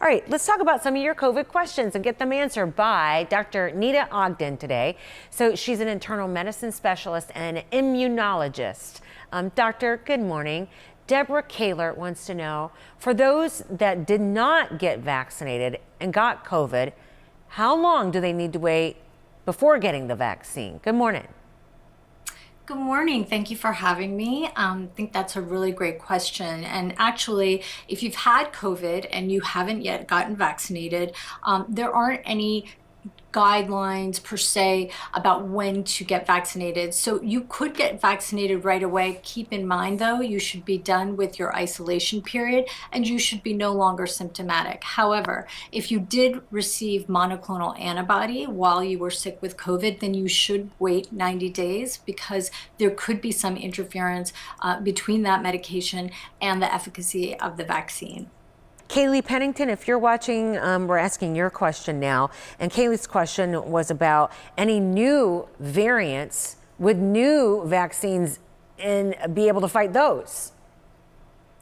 All right, let's talk about some of your COVID questions and get them answered by Dr. Nita Ougden today. So she's an internal medicine specialist and an immunologist. Doctor, good morning. Deborah Kaler wants to know, for those that did not get vaccinated and got COVID, how long do they need to wait before getting the vaccine? Good morning. Good morning. Thank you for having me. I think that's a really great question. And actually, if you've had COVID and you haven't yet gotten vaccinated, there aren't any guidelines per se about when to get vaccinated. So you could get vaccinated right away. Keep in mind though, you should be done with your isolation period and you should be no longer symptomatic. However, if you did receive monoclonal antibody while you were sick with COVID, then you should wait 90 days because there could be some interference between that medication and the efficacy of the vaccine. Kaylee Pennington, if you're watching, we're asking your question now. And Kaylee's question was about any new variants. Would new vaccines be able to fight those?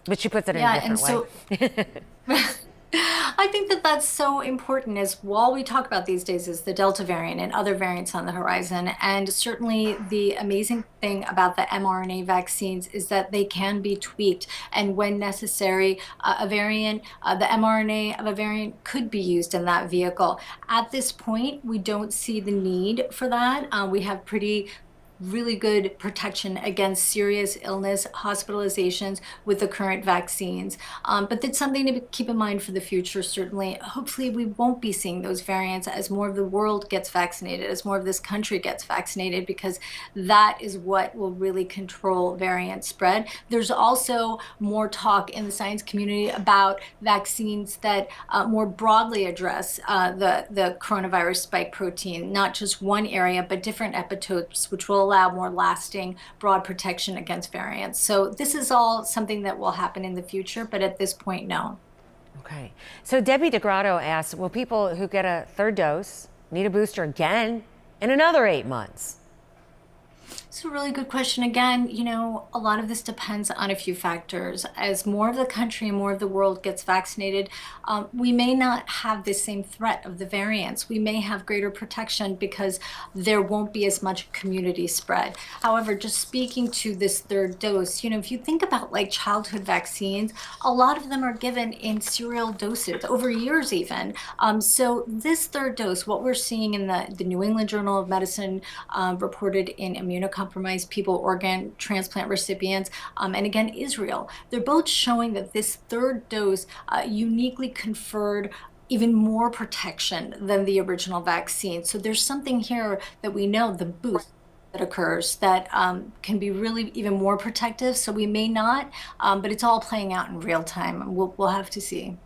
But she puts it in a different way. I think that that's so important as while we talk about these days is the Delta variant and other variants on the horizon. And certainly the amazing thing about the mRNA vaccines is that they can be tweaked. And when necessary, the mRNA of a variant could be used in that vehicle. At this point, we don't see the need for that. We have really good protection against serious illness, hospitalizations with the current vaccines. But that's something to keep in mind for the future, certainly. Hopefully we won't be seeing those variants as more of the world gets vaccinated, as more of this country gets vaccinated, because that is what will really control variant spread. There's also more talk in the science community about vaccines that more broadly address the coronavirus spike protein, not just one area, but different epitopes, which will allow more lasting broad protection against variants. So this is all something that will happen in the future, but at this point, no. Okay. So Debbie DeGrotto asks, will people who get a third dose need a booster again in another 8 months? It's a really good question. Again, a lot of this depends on a few factors. As more of the country and more of the world gets vaccinated, we may not have the same threat of the variants. We may have greater protection because there won't be as much community spread. However, just speaking to this third dose, if you think about like childhood vaccines, a lot of them are given in serial doses over years even. So this third dose, what we're seeing in the New England Journal of Medicine reported in immunocompromised people, organ transplant recipients, and again, Israel. They're both showing that this third dose uniquely conferred even more protection than the original vaccine. So there's something here that we know, the boost that occurs, that can be really even more protective. So we may not, but it's all playing out in real time. We'll have to see.